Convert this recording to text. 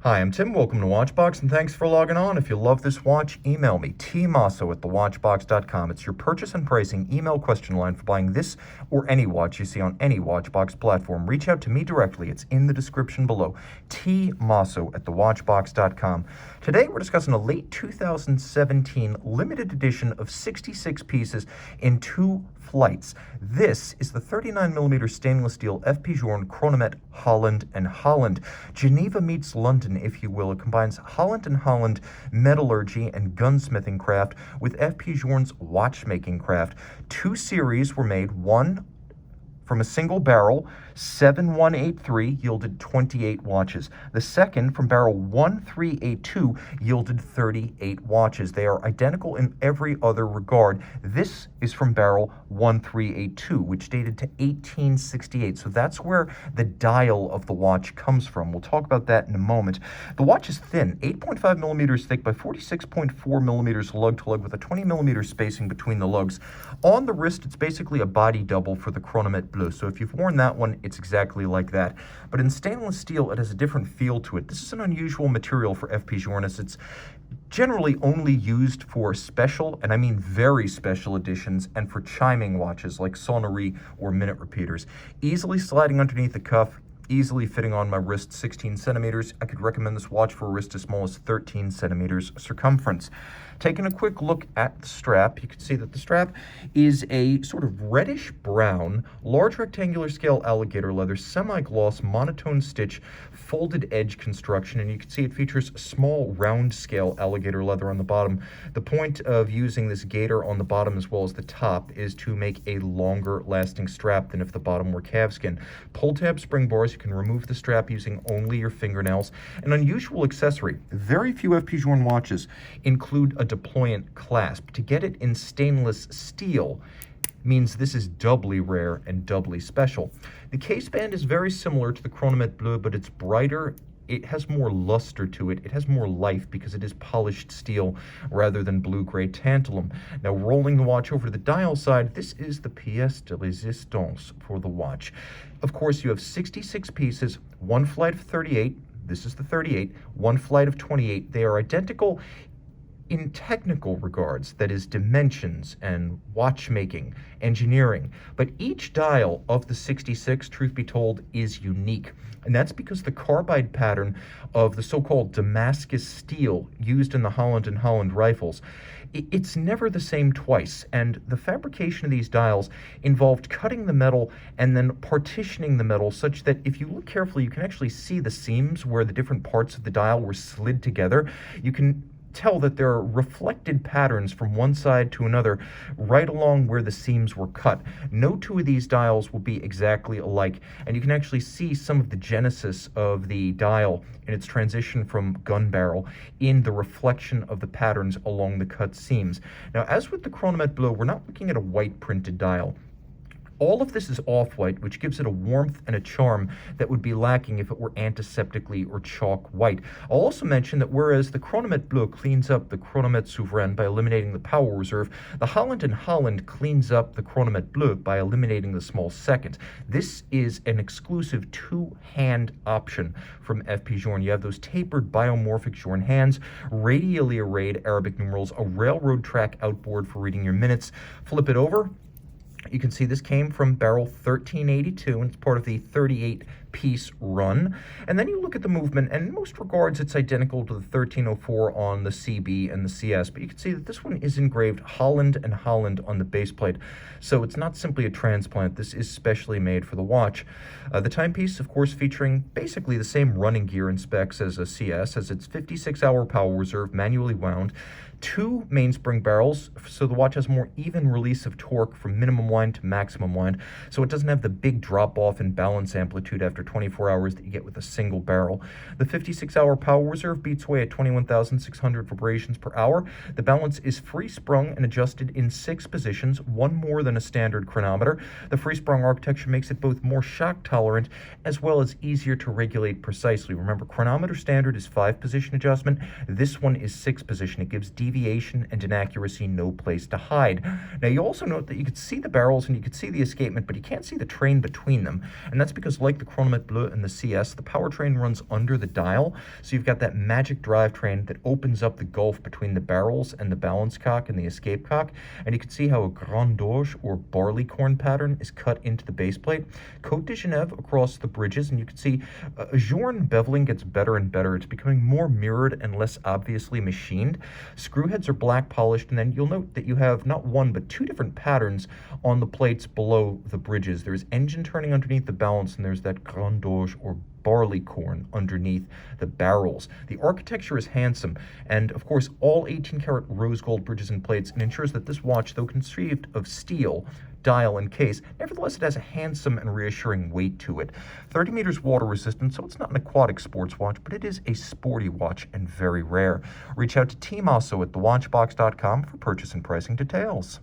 Hi, I'm Tim. Welcome to Watchbox, and thanks for logging on. If you love this watch, email me, tmosso at thewatchbox.com. It's your purchase and pricing email question line for buying this or any watch you see on any Watchbox platform. Reach out to me directly. It's in the description below, tmosso at thewatchbox.com. Today, we're discussing a late 2017 limited edition of 66 pieces in 2 flights. This is the 39mm stainless steel f.p.journe Chronometre Holland and Holland. Geneva meets London, if you will. It combines Holland and Holland metallurgy and gunsmithing craft with f.p.journe's watchmaking craft. 2 series were made, one from a single barrel, 7183, yielded 28 watches. The second, from barrel 1382, yielded 38 watches. They are identical in every other regard. This is from barrel 1382, which dated to 1868. So that's where the dial of the watch comes from. We'll talk about that in a moment. The watch is thin, 8.5 millimeters thick by 46.4 millimeters lug-to-lug with a 20 millimeter spacing between the lugs. On the wrist, it's basically a body double for the Chronometre Bleu. So if you've worn that one, it's exactly like that. But in stainless steel, it has a different feel to it. This is an unusual material for f.p.journe, as it's generally only used for special, and I mean very special editions, and for chiming watches like sonnerie or minute repeaters. Easily sliding underneath the cuff, easily fitting on my wrist, 16 centimeters. I could recommend this watch for a wrist as small as 13 centimeters circumference. Taking a quick look at the strap, you can see that the strap is a sort of reddish brown, large rectangular scale alligator leather, semi-gloss, monotone stitch, folded edge construction, and you can see it features small round scale alligator leather on the bottom. The point of using this gator on the bottom as well as the top is to make a longer lasting strap than if the bottom were calfskin. Pull tab spring bars, you can remove the strap using only your fingernails. An unusual accessory, very few f.p.journe watches include a deployant clasp. To get it in stainless steel means this is doubly rare and doubly special. The case band is very similar to the Chronometre Bleu, but it's brighter. It has more luster to it. It has more life because it is polished steel rather than blue-gray tantalum. Now, rolling the watch over to the dial side, this is the pièce de résistance for the watch. Of course, you have 66 pieces, 1 flight of 38. This is the 38, 1 flight of 28. They are identical in technical regards, that is dimensions and watchmaking, engineering, but each dial of the 66, truth be told, is unique. And that's because the carbide pattern of the so-called Damascus steel used in the Holland and Holland rifles, it's never the same twice. And the fabrication of these dials involved cutting the metal and then partitioning the metal such that if you look carefully, you can actually see the seams where the different parts of the dial were slid together. You can tell that there are reflected patterns from one side to another right along where the seams were cut. No 2 of these dials will be exactly alike, and you can actually see some of the genesis of the dial in its transition from gun barrel in the reflection of the patterns along the cut seams. Now, as with the Chronometre Bleu, we're not looking at a white printed dial. All of this is off-white, which gives it a warmth and a charm that would be lacking if it were antiseptically or chalk white. I'll also mention that whereas the Chronometre Bleu cleans up the Chronometre Souverain by eliminating the power reserve, the Holland and Holland cleans up the Chronometre Bleu by eliminating the small second. This is an exclusive 2-hand option from f.p.journe. You have those tapered biomorphic Journe hands, radially arrayed Arabic numerals, a railroad track outboard for reading your minutes. Flip it over. You can see this came from barrel 1382, and it's part of the 38-piece run. And then you look at the movement, and in most regards, it's identical to the 1304 on the CB and the CS. But you can see that this one is engraved Holland and Holland on the base plate. So it's not simply a transplant. This is specially made for the watch. The timepiece, of course, featuring basically the same running gear and specs as a CS, as its 56-hour power reserve, manually wound, 2 mainspring barrels, so the watch has more even release of torque from minimum wind to maximum wind, so it doesn't have the big drop-off in balance amplitude after 24 hours that you get with a single barrel. The 56-hour power reserve beats away at 21,600 vibrations per hour. The balance is free-sprung and adjusted in 6 positions, 1 more than a standard chronometer. The free-sprung architecture makes it both more shock-tolerant as well as easier to regulate precisely. Remember, chronometer standard is 5-position adjustment. This one is 6-position. It gives deviation and inaccuracy no place to hide. Now, you also note that you could see the barrels and you could see the escapement, but you can't see the train between them. And that's because, like the Chronometre Chronometre Bleu and the CS, the powertrain runs under the dial. So you've got that magic drivetrain that opens up the gulf between the barrels and the balance cock and the escape cock. And you can see how a Grand Dorge or barleycorn pattern is cut into the base plate. Côte de Genève across the bridges, and you can see Journe beveling gets better and better. It's becoming more mirrored and less obviously machined. Screw heads are black polished, and then you'll note that you have not one but two different patterns on the plates below the bridges. There's engine turning underneath the balance, and there's that Grand Dorge or barleycorn underneath the barrels. The architecture is handsome, and of course all 18-karat rose gold bridges and plates, and ensures that this watch, though conceived of steel, dial, and case, nevertheless it has a handsome and reassuring weight to it. 30 meters water resistant, so it's not an aquatic sports watch, but it is a sporty watch and very rare. Reach out to Tim Mosso at thewatchbox.com for purchase and pricing details.